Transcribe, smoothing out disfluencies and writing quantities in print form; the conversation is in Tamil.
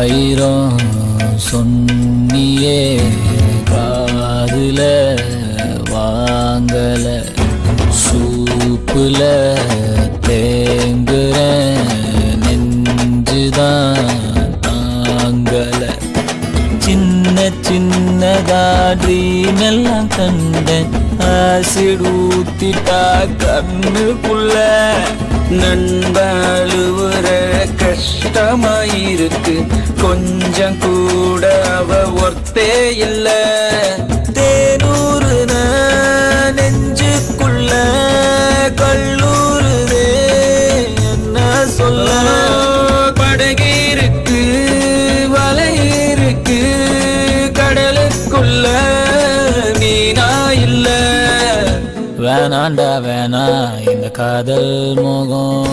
ஆயிரம் சொன்னியே காதுல வாங்கல சூப்புல தேங்குற நெஞ்சுதான் தாங்கல சின்ன சின்னதா ட்ரீம் எல்லாம் கண்டேன் ஆசிட் ஊத்திட்டா கண்ணுக்குள்ள நண்பழுவுற கஷ்டமாயிருக்கு கொஞ்சம் கூட அவ ஒர்த்தே இல்ல தேனூறு நெஞ்சுக்குள்ள கல்லூருதே என்ன சொல்ல படகு இருக்கு வலை இருக்கு கடலுக்குள்ள நீனா இல்ல வேணாண்டா வேணா இந்த காதல் மோகம்